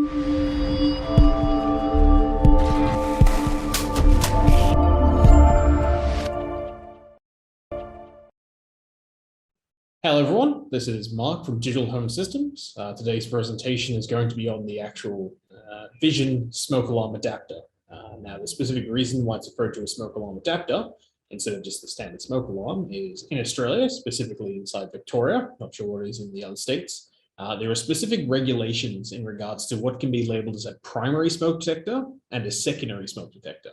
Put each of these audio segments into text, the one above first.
Hello everyone, this is Mark from Digital Home Systems. Today's presentation is going to be on the actual Vision smoke alarm adapter. Now the specific reason why it's referred to as smoke alarm adapter instead of just the standard smoke alarm is in Australia, specifically inside Victoria, not sure what it is in the other states, there are specific regulations in regards to what can be labeled as a primary smoke detector and a secondary smoke detector.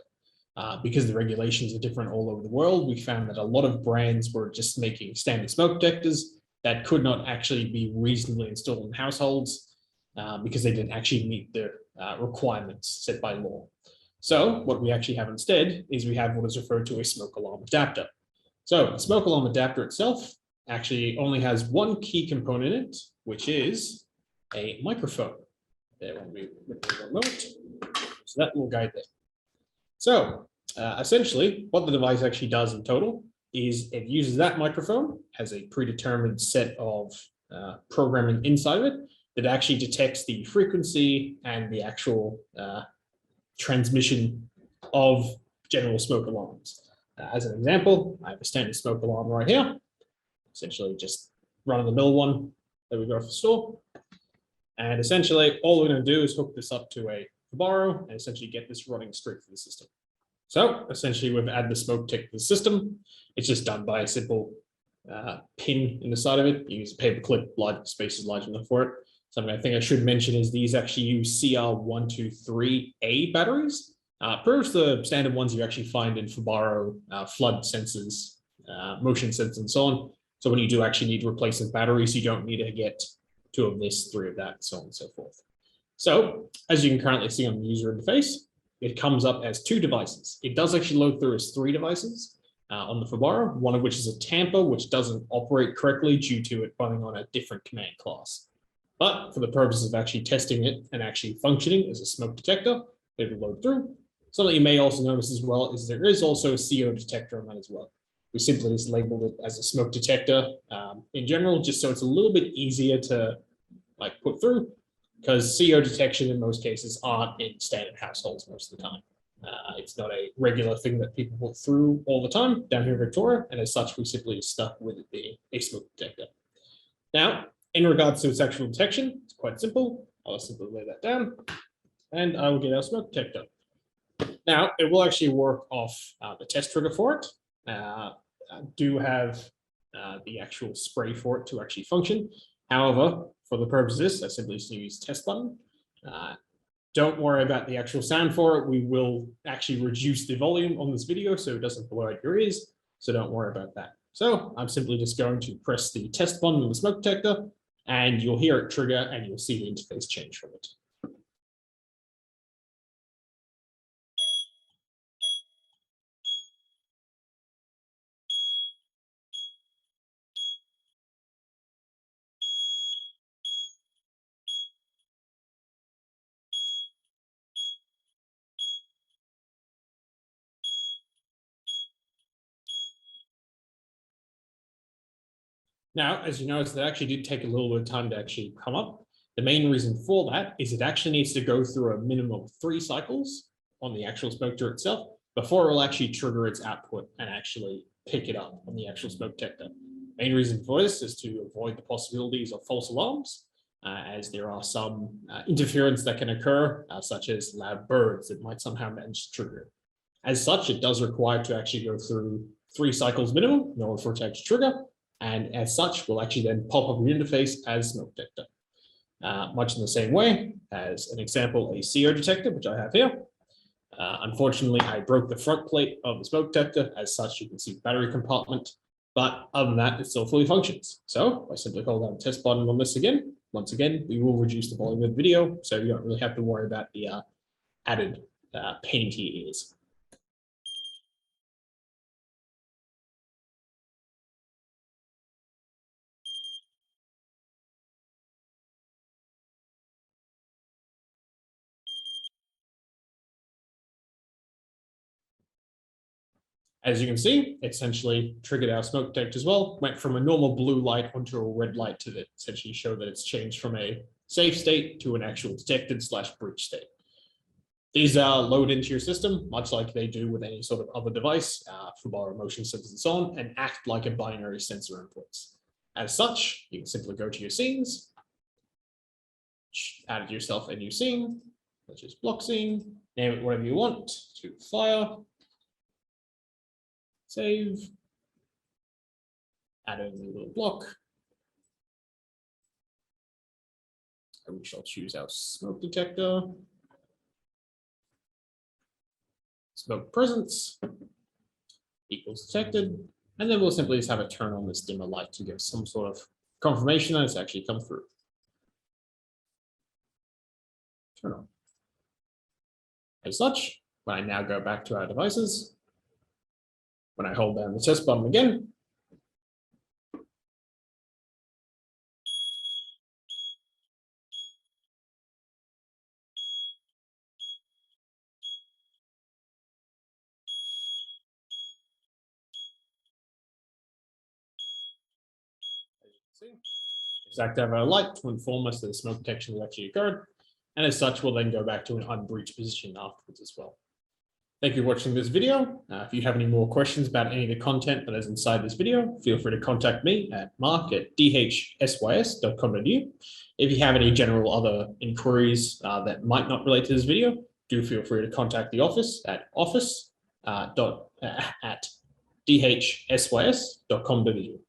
Because the regulations are different all over the world, we found that a lot of brands were just making standard smoke detectors that could not actually be reasonably installed in households because they didn't actually meet the requirements set by law. So what we actually have instead is we have what is referred to as smoke alarm adapter. So the smoke alarm adapter itself actually only has one key component in it, which is a microphone. There will be a moment. So that will guide there. So essentially what the device actually does in total is it uses that microphone, has a predetermined set of programming inside of it that actually detects the frequency and the actual transmission of general smoke alarms. As an example, I have a standard smoke alarm right here, essentially just run-of-the-mill one that we got off the store. And essentially all we're going to do is hook this up to a Fibaro and essentially get this running straight through the system. So essentially we've added the smoke detector to the system. It's just done by a simple pin in the side of it. You use a paper clip, space is large enough for it. Something I think I should mention is these actually use CR123A batteries. Pretty much the standard ones you actually find in Fibaro flood sensors, motion sensors and so on. So when you do actually need to replace the batteries, you don't need to get 2 of this, 3 of that, and so on and so forth. So as you can currently see on the user interface, it comes up as 2 devices. It does actually load through as 3 devices on the Fibaro, one of which is a tamper, which doesn't operate correctly due to it running on a different command class. But for the purposes of actually testing it and actually functioning as a smoke detector, it will load through. Something you may also notice as well is there is also a CO detector on that as well. We simply just labeled it as a smoke detector in general, just so it's a little bit easier to put through, because CO detection in most cases aren't in standard households most of the time. It's not a regular thing that people put through all the time down here in Victoria, and as such, we simply stuck with it being a smoke detector. Now, in regards to its actual detection, it's quite simple. I'll simply lay that down, and I will get our smoke detector. Now, it will actually work off the test trigger for it. I do have the actual spray for it to actually function. However, for the purposes, I simply just use test button. Don't worry about the actual sound for it. We will actually reduce the volume on this video so it doesn't blow out your ears. So don't worry about that. So I'm simply just going to press the test button on the smoke detector and you'll hear it trigger and you'll see the interface change from it. Now, as you notice, that actually did take a little bit of time to actually come up. The main reason for that is it actually needs to go through a minimum of 3 cycles on the actual smoke detector itself before it will actually trigger its output and actually pick it up on the actual smoke detector. Main reason for this is to avoid the possibilities of false alarms, as there are some interference that can occur, such as loud birds that might somehow manage to trigger it. As such, it does require to actually go through 3 cycles minimum in order for it to actually trigger. And as such, will actually then pop up your interface as smoke detector. Much in the same way as an example, a CO detector, which I have here. Unfortunately, I broke the front plate of the smoke detector. As such, you can see the battery compartment. But other than that, it still fully functions. So I simply hold down the test button on this again. Once again, we will reduce the volume of the video, so you don't really have to worry about the added pain to your ears. As you can see, essentially triggered our smoke detector as well, went from a normal blue light onto a red light to essentially show that it's changed from a safe state to an actual detected / breach state. These are loaded into your system, much like they do with any sort of other device, from our motion sensors and so on, and act like a binary sensor inputs. As such, you can simply go to your scenes, add yourself a new scene, such as block scene, name it whatever you want, to fire, save, add in a new little block, and we shall choose our smoke detector, smoke presence equals detected, and then we'll simply just have it turn on this dimmer light to give some sort of confirmation that it's actually come through. Turn on. As such, when I now go back to our devices, when I hold down the test button again, it's active our light to inform us that the smoke detection has actually occurred, and as such, we'll then go back to an unbreached position afterwards as well. Thank you for watching this video. If you have any more questions about any of the content that is inside this video, feel free to contact me at mark@dhsys.com.au. If you have any general other inquiries that might not relate to this video, do feel free to contact the office at office.dhsys.com.au.